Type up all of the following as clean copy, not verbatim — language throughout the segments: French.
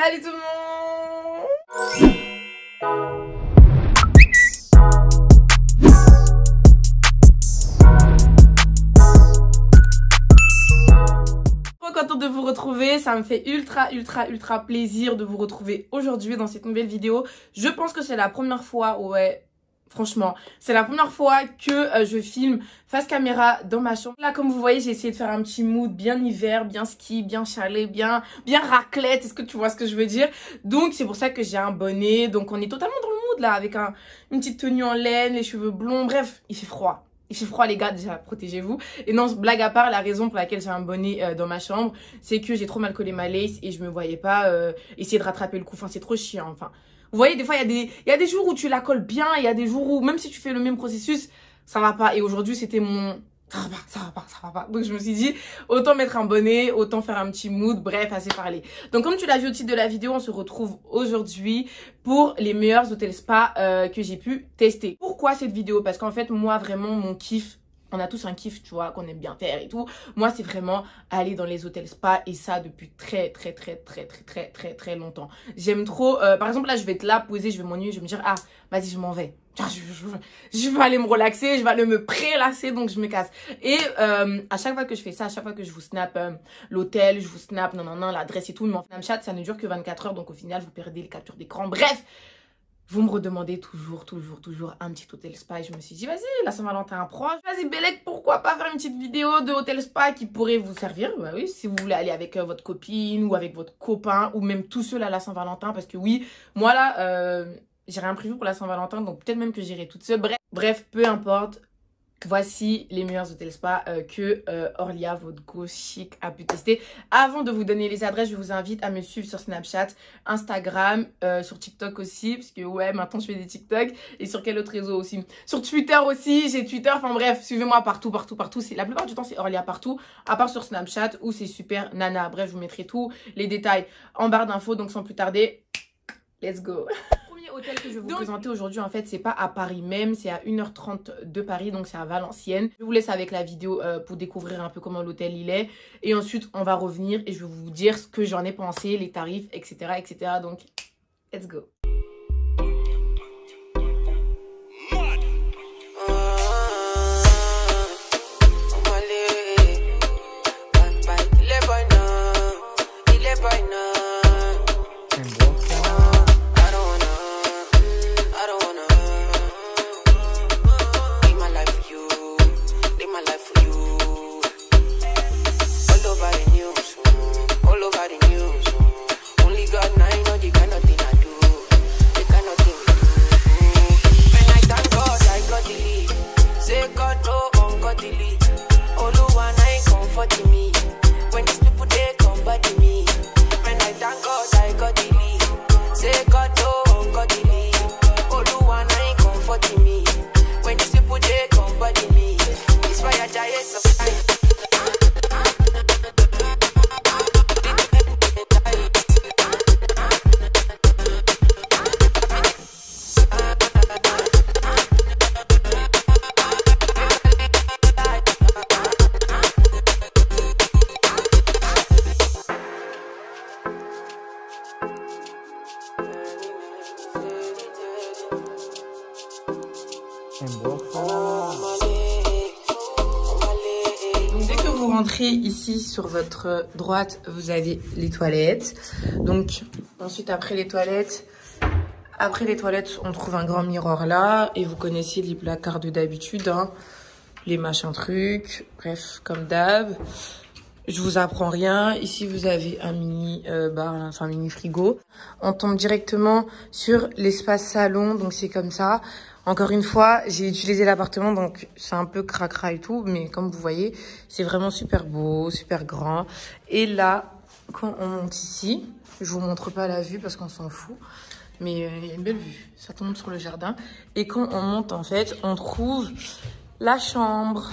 Salut tout le monde. Trop contente de vous retrouver, ça me fait ultra plaisir de vous retrouver aujourd'hui dans cette nouvelle vidéo. Je pense que c'est la première fois, ouais, franchement, c'est la première fois que je filme face caméra dans ma chambre. Là, comme vous voyez, j'ai essayé de faire un petit mood bien hiver, bien ski, bien chalet, bien raclette. Est-ce que tu vois ce que je veux dire? Donc, c'est pour ça que j'ai un bonnet. Donc, on est totalement dans le mood là, avec une petite tenue en laine, les cheveux blonds. Bref, il fait froid. Il fait froid les gars, déjà protégez-vous. Et non, blague à part, la raison pour laquelle j'ai un bonnet dans ma chambre, c'est que j'ai trop mal collé ma lace et je me voyais pas essayer de rattraper le coup. Enfin, c'est trop chiant. Enfin, vous voyez, des fois, il y a des jours où tu la colles bien, il y a des jours où, même si tu fais le même processus, ça va pas. Et aujourd'hui, c'était mon... ça va pas. Donc, je me suis dit, autant mettre un bonnet, autant faire un petit mood. Bref, assez parlé. Donc, comme tu l'as vu au titre de la vidéo, on se retrouve aujourd'hui pour les meilleurs hôtels spa que j'ai pu tester. Pourquoi cette vidéo? Parce qu'en fait, moi, vraiment, mon kiff, on a tous un kiff, tu vois, qu'on aime bien faire et tout. Moi, c'est vraiment aller dans les hôtels spa et ça depuis très longtemps. J'aime trop. Par exemple, là, je vais être là, posée, je vais m'ennuyer, je vais me dire, ah, vas-y, je m'en vais. Je vais aller me relaxer, je vais aller me prélasser, donc je me casse. Et à chaque fois que je fais ça, à chaque fois que je vous snap l'hôtel, je vous snap, non, l'adresse et tout, mais en Snapchat, ça ne dure que 24 heures, donc au final, vous perdez les captures d'écran. Bref, vous me redemandez toujours un petit hôtel spa et je me suis dit, vas-y, la Saint-Valentin approche. Vas-y, Bellec, pourquoi pas faire une petite vidéo de hôtel spa qui pourrait vous servir? Bah oui, si vous voulez aller avec votre copine ou avec votre copain ou même tout seul à la Saint-Valentin. Parce que oui, moi là, j'ai rien prévu pour la Saint-Valentin, donc peut-être même que j'irai toute seule. Bref, peu importe. Voici les meilleurs hôtels spa que Orlia, votre go chic, a pu tester. Avant de vous donner les adresses, je vous invite à me suivre sur Snapchat, Instagram, sur TikTok aussi. Parce que ouais, maintenant je fais des TikTok. Et sur quel autre réseau aussi? Sur Twitter aussi, j'ai Twitter. Enfin bref, suivez-moi partout. La plupart du temps, c'est Orlia partout. À part sur Snapchat où c'est super nana. Bref, je vous mettrai tous les détails en barre d'infos. Donc sans plus tarder, let's go. Hôtel que je vais vous présenter aujourd'hui, en fait, c'est pas à Paris même, c'est à 1h30 de Paris, donc c'est à Valenciennes. Je vous laisse avec la vidéo pour découvrir un peu comment l'hôtel il est. Et ensuite, on va revenir et je vais vous dire ce que j'en ai pensé, les tarifs, etc. Donc, let's go. Donc, dès que vous rentrez ici sur votre droite, vous avez les toilettes. Donc ensuite après les toilettes, on trouve un grand miroir là. Et vous connaissez les placards de d'habitude, hein, les machins trucs, bref, comme d'hab. Je vous apprends rien. Ici, vous avez un mini bar, enfin un mini frigo. On tombe directement sur l'espace salon, donc c'est comme ça. Encore une fois, j'ai utilisé l'appartement, donc c'est un peu cracra et tout, mais comme vous voyez, c'est vraiment super beau, super grand. Et là, quand on monte ici, je vous montre pas la vue parce qu'on s'en fout, mais il y a une belle vue. Ça tombe sur le jardin. Et quand on monte, en fait, on trouve la chambre.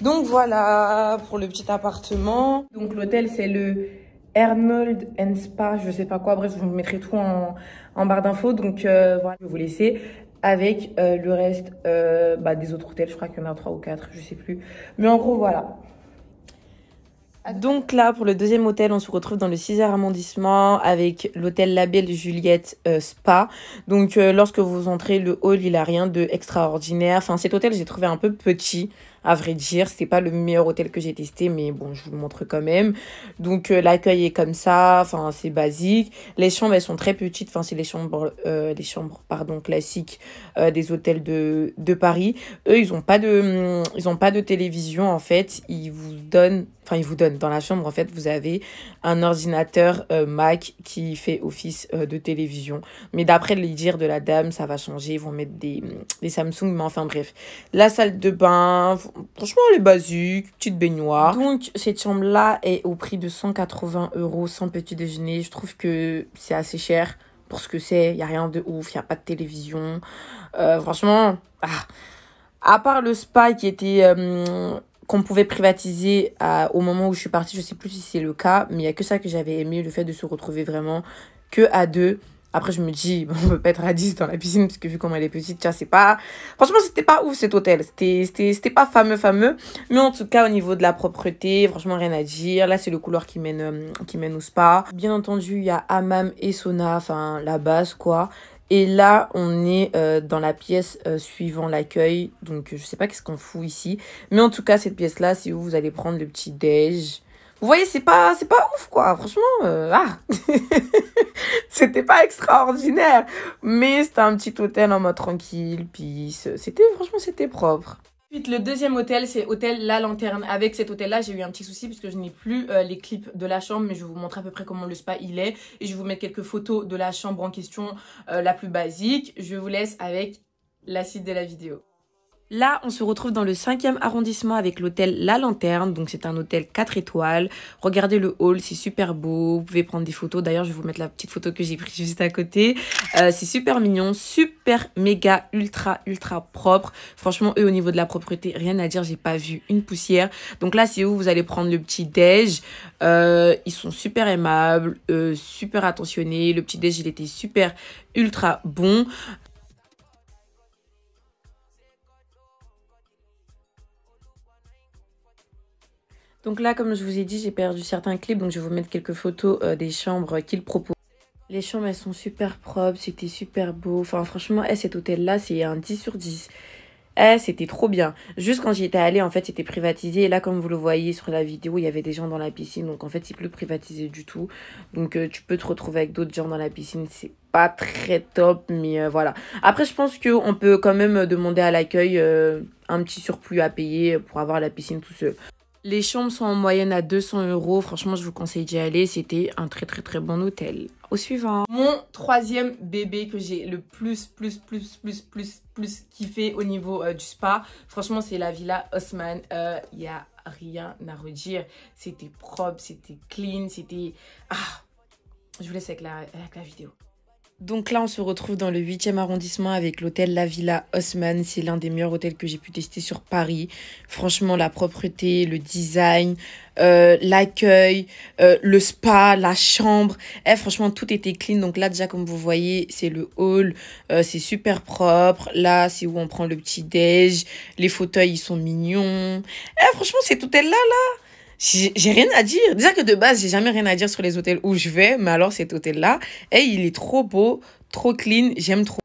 Donc voilà pour le petit appartement. Donc l'hôtel c'est le Arnold and Spa, je sais pas quoi, bref je vous mettrai tout en barre d'infos. Donc voilà, je vais vous laisser avec le reste des autres hôtels, je crois qu'il y en a 3 ou 4, je sais plus. Mais en gros voilà. Donc là, pour le deuxième hôtel, on se retrouve dans le 6e arrondissement avec l'hôtel La Belle Juliette Spa. Donc lorsque vous entrez, le hall, il a rien de extraordinaire. Enfin, cet hôtel, j'ai trouvé un peu petit, à vrai dire. C'était pas le meilleur hôtel que j'ai testé, mais bon, je vous le montre quand même. Donc l'accueil est comme ça, enfin, c'est basique. Les chambres, elles sont très petites. Enfin, c'est les chambres classiques des hôtels de Paris. Eux, ils ont pas de télévision, en fait. Ils vous donnent dans la chambre, en fait, vous avez un ordinateur Mac qui fait office de télévision. Mais d'après les dires de la dame, ça va changer. Ils vont mettre des Samsung, mais enfin bref. La salle de bain, franchement, elle est basique, petite baignoire. Donc, cette chambre-là est au prix de 180 € sans petit déjeuner. Je trouve que c'est assez cher pour ce que c'est. Il n'y a rien de ouf, il n'y a pas de télévision. Franchement, à part le spa qui était... qu'on pouvait privatiser au moment où je suis partie, je sais plus si c'est le cas, mais il y a que ça que j'avais aimé, le fait de se retrouver vraiment que à 2. Après, je me dis, on peut pas être à 10 dans la piscine, parce que vu comment elle est petite, tu vois, c'est pas... Franchement, c'était pas ouf, cet hôtel. C'était pas fameux. Mais en tout cas, au niveau de la propreté, franchement, rien à dire. Là, c'est le couloir qui mène au spa. Bien entendu, il y a hammam et sauna, enfin, la base, quoi. Et là, on est dans la pièce suivant l'accueil. Donc, je sais pas qu'est-ce qu'on fout ici. Mais en tout cas, cette pièce-là, c'est où vous allez prendre le petit déj. Vous voyez, c'est pas ouf, quoi. Franchement, c'était pas extraordinaire. Mais c'était un petit hôtel en mode tranquille. Puis, franchement, c'était propre. Ensuite, le deuxième hôtel, c'est hôtel La Lanterne. Avec cet hôtel-là, j'ai eu un petit souci puisque je n'ai plus les clips de la chambre, mais je vais vous montrer à peu près comment le spa il est. Et je vais vous mettre quelques photos de la chambre en question, la plus basique. Je vous laisse avec la suite de la vidéo. Là, on se retrouve dans le 5e arrondissement avec l'hôtel La Lanterne. Donc, c'est un hôtel 4 étoiles. Regardez le hall, c'est super beau. Vous pouvez prendre des photos. D'ailleurs, je vais vous mettre la petite photo que j'ai prise juste à côté. C'est super mignon, super méga, ultra propre. Franchement, eux, au niveau de la propreté, rien à dire. J'ai pas vu une poussière. Donc là, c'est où vous allez prendre le petit déj. Ils sont super aimables, super attentionnés. Le petit déj, il était super, ultra bon. Donc là, comme je vous ai dit, j'ai perdu certains clips, donc je vais vous mettre quelques photos des chambres qu'ils proposent. Les chambres, elles sont super propres, c'était super beau. Enfin, franchement, cet hôtel-là, c'est un 10 sur 10. C'était trop bien. Juste quand j'y étais allée, en fait, c'était privatisé. Et là, comme vous le voyez sur la vidéo, il y avait des gens dans la piscine. Donc, en fait, c'est plus privatisé du tout. Donc, tu peux te retrouver avec d'autres gens dans la piscine. C'est pas très top, mais voilà. Après, je pense qu'on peut quand même demander à l'accueil un petit surplus à payer pour avoir la piscine tout seul. Les chambres sont en moyenne à 200 €. Franchement, je vous conseille d'y aller. C'était un très bon hôtel. Au suivant. Mon troisième bébé que j'ai le plus kiffé au niveau du spa. Franchement, c'est la Villa Haussmann. Il n'y a rien à redire. C'était propre, c'était clean, c'était... Je vous laisse avec la vidéo. Donc là, on se retrouve dans le 8e arrondissement avec l'hôtel La Villa Haussmann. C'est l'un des meilleurs hôtels que j'ai pu tester sur Paris. Franchement, la propreté, le design, l'accueil, le spa, la chambre. Franchement, tout était clean. Donc là, déjà, comme vous voyez, c'est le hall. C'est super propre. Là, c'est où on prend le petit déj. Les fauteuils, ils sont mignons. Franchement, cet hôtel-là, là, j'ai rien à dire. Déjà que de base, j'ai jamais rien à dire sur les hôtels où je vais. Mais alors, cet hôtel-là, il est trop beau, trop clean. J'aime trop.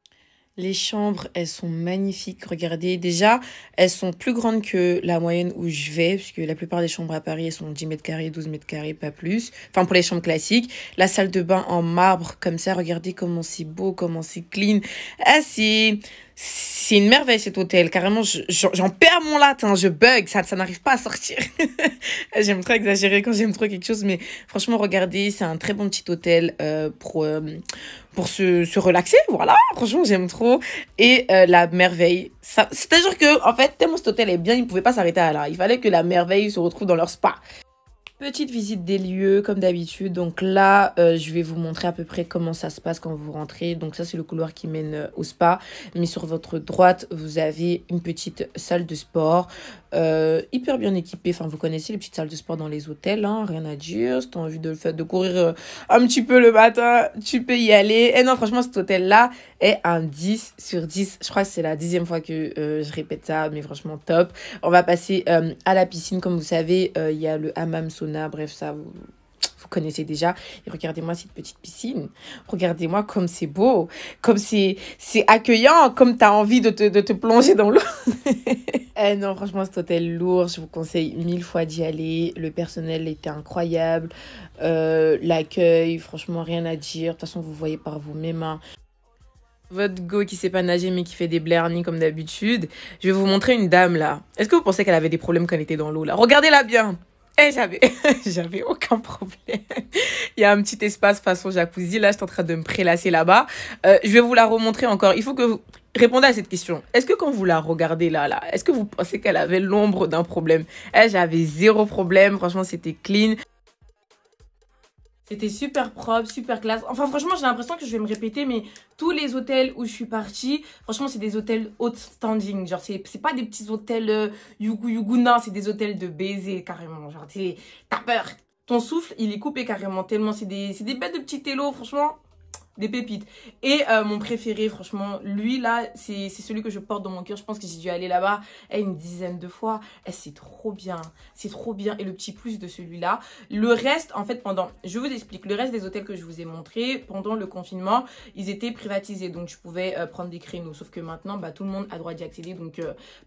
Les chambres, elles sont magnifiques. Regardez, déjà, elles sont plus grandes que la moyenne où je vais. Parce que la plupart des chambres à Paris, elles sont 10 mètres carrés, 12 mètres carrés, pas plus. Enfin, pour les chambres classiques. La salle de bain en marbre, comme ça. Regardez comment c'est beau, comment c'est clean. C'est une merveille cet hôtel. Carrément, j'en perds mon latin, je bug, ça n'arrive pas à sortir. J'aime trop exagérer quand j'aime trop quelque chose, mais franchement, regardez, c'est un très bon petit hôtel pour se relaxer, voilà. Franchement, j'aime trop. Et la merveille, c'est-à-dire que, en fait, tellement cet hôtel est bien, ils ne pouvaient pas s'arrêter à là. Il fallait que la merveille se retrouve dans leur spa. Petite visite des lieux comme d'habitude. Donc là, je vais vous montrer à peu près comment ça se passe quand vous rentrez. Donc ça, c'est le couloir qui mène au spa. Mais sur votre droite, vous avez une petite salle de sport hyper bien équipée. Enfin, vous connaissez les petites salles de sport dans les hôtels, hein, rien à dire. Si tu as envie de courir un petit peu le matin, tu peux y aller. Et non, franchement, cet hôtel-là est un 10 sur 10. Je crois que c'est la 10e fois que je répète ça, mais franchement, top. On va passer à la piscine. Comme vous savez, il y a le hammam sauna. Bref, ça, vous connaissez déjà. Et regardez-moi cette petite piscine. Regardez-moi comme c'est beau. Comme c'est accueillant. Comme tu as envie de te plonger dans l'eau. Eh non, franchement, cet hôtel lourd. Je vous conseille 1000 fois d'y aller. Le personnel était incroyable. L'accueil, franchement, rien à dire. De toute façon, vous voyez par vous-même, hein. Votre go qui sait pas nager mais qui fait des blernis comme d'habitude. Je vais vous montrer une dame là. Est-ce que vous pensez qu'elle avait des problèmes quand elle était dans l'eau là? Regardez-la bien. Eh, j'avais aucun problème. Il y a un petit espace façon jacuzzi. Là, je suis en train de me prélasser là-bas. Je vais vous la remontrer encore. Il faut que vous répondez à cette question. Est-ce que quand vous la regardez là, est-ce que vous pensez qu'elle avait l'ombre d'un problème? Eh, j'avais zéro problème. Franchement, c'était clean. C'était super propre, super classe. Enfin, franchement, j'ai l'impression que je vais me répéter, mais tous les hôtels où je suis partie, franchement, c'est des hôtels haute standing. Genre, c'est pas des petits hôtels yougou, non, c'est des hôtels de baiser, carrément. Genre, t'as peur. Ton souffle, il est coupé carrément, tellement c'est des bêtes de petits télos, franchement. Des pépites. Et mon préféré, franchement, lui là, c'est celui que je porte dans mon cœur. Je pense que j'ai dû aller là-bas une dizaine de fois. Et c'est trop bien. C'est trop bien. Et le petit plus de celui-là. Le reste, en fait, je vous explique. Le reste des hôtels que je vous ai montrés, pendant le confinement, ils étaient privatisés. Donc, je pouvais prendre des créneaux. Sauf que maintenant, bah, tout le monde a droit d'y accéder. Donc,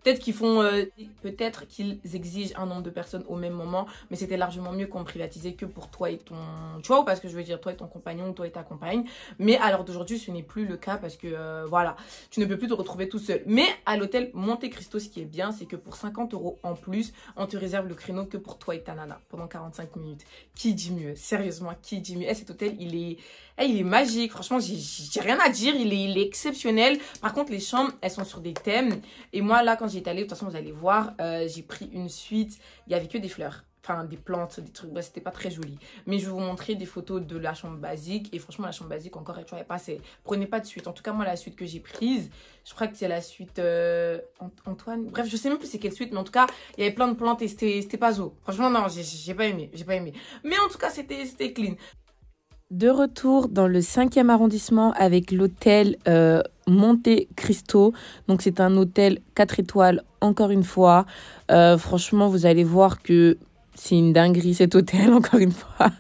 peut-être qu'ils exigent un nombre de personnes au même moment. Mais c'était largement mieux qu'on privatisait que pour toi et ton... Tu vois ou pas ce que je veux dire? Toi et ton compagnon, toi et ta compagne. Mais à l'heure d'aujourd'hui, ce n'est plus le cas parce que, voilà, tu ne peux plus te retrouver tout seul. Mais à l'hôtel Monte Cristo, ce qui est bien, c'est que pour 50 € en plus, on te réserve le créneau que pour toi et ta nana pendant 45 minutes. Qui dit mieux? Sérieusement, qui dit mieux? Cet hôtel, il est magique. Franchement, j'ai rien à dire. Il est exceptionnel. Par contre, les chambres, elles sont sur des thèmes. Et moi, là, quand j'y étais allée, de toute façon, vous allez voir, j'ai pris une suite. Il n'y avait que des fleurs. Enfin, des plantes, des trucs, bref, c'était pas très joli. Mais je vais vous montrer des photos de la chambre basique. Et franchement, la chambre basique, encore, tu vois, elle passait. Prenez pas de suite. En tout cas, moi, la suite que j'ai prise, je crois que c'est la suite Antoine. Bref, je sais même plus c'est quelle suite, mais en tout cas, il y avait plein de plantes et c'était pas zo. Franchement, non, j'ai pas aimé. J'ai pas aimé. Mais en tout cas, c'était clean. De retour dans le 5e arrondissement avec l'hôtel Monte Cristo. Donc, c'est un hôtel 4 étoiles, encore une fois. Franchement, vous allez voir que c'est une dinguerie cet hôtel, encore une fois.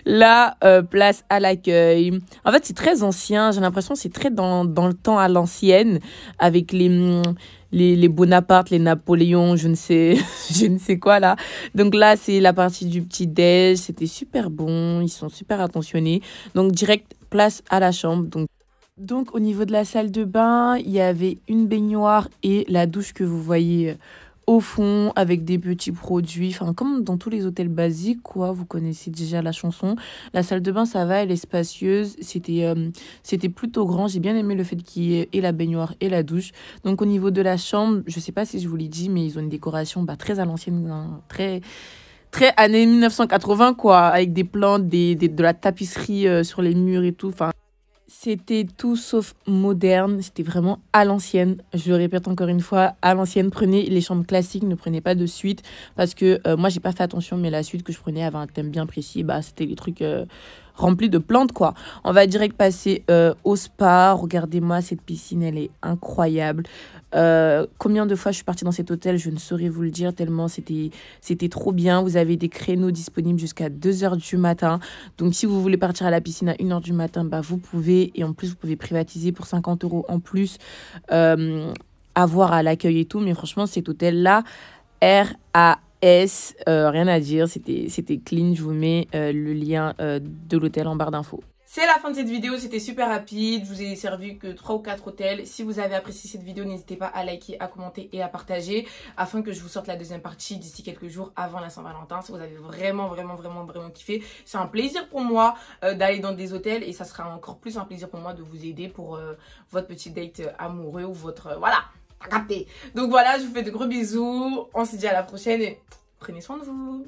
Là, place à l'accueil. En fait, c'est très ancien. J'ai l'impression que c'est très dans le temps à l'ancienne, avec les Bonaparte, les Napoléons, je ne sais quoi là. Donc là, c'est la partie du petit-déj. C'était super bon. Ils sont super attentionnés. Donc, direct, place à la chambre. Donc au niveau de la salle de bain, il y avait une baignoire et la douche que vous voyez au fond avec des petits produits, enfin comme dans tous les hôtels basiques quoi, vous connaissez déjà la chanson. La salle de bain ça va, elle est spacieuse, c'était plutôt grand, j'ai bien aimé le fait qu'il y ait et la baignoire et la douche. Donc au niveau de la chambre, je sais pas si je vous l'ai dit mais ils ont une décoration très à l'ancienne, hein, très années 1980 quoi, avec des plantes, de la tapisserie sur les murs et tout, enfin c'était tout sauf moderne, c'était vraiment à l'ancienne. Je le répète encore une fois, à l'ancienne. Prenez les chambres classiques, ne prenez pas de suite. Parce que moi, j'ai pas fait attention, mais la suite que je prenais avait un thème bien précis. Bah, c'était les trucs remplis de plantes, quoi. On va direct passer au spa. Regardez-moi, cette piscine, elle est incroyable. Combien de fois je suis partie dans cet hôtel, je ne saurais vous le dire, tellement c'était trop bien. Vous avez des créneaux disponibles jusqu'à 2 h du matin. Donc, si vous voulez partir à la piscine à 1 h du matin, bah, vous pouvez. Et en plus, vous pouvez privatiser pour 50 € en plus, avoir à l'accueil et tout. Mais franchement, cet hôtel-là, RAS, rien à dire. C'était clean. Je vous mets le lien de l'hôtel en barre d'infos. C'est la fin de cette vidéo, c'était super rapide, je vous ai servi que 3 ou 4 hôtels. Si vous avez apprécié cette vidéo, n'hésitez pas à liker, à commenter et à partager afin que je vous sorte la deuxième partie d'ici quelques jours avant la Saint-Valentin. Si vous avez vraiment kiffé, c'est un plaisir pour moi d'aller dans des hôtels et ça sera encore plus un plaisir pour moi de vous aider pour votre petit date amoureux ou votre... voilà, capté. Donc voilà, je vous fais de gros bisous, on se dit à la prochaine et prenez soin de vous.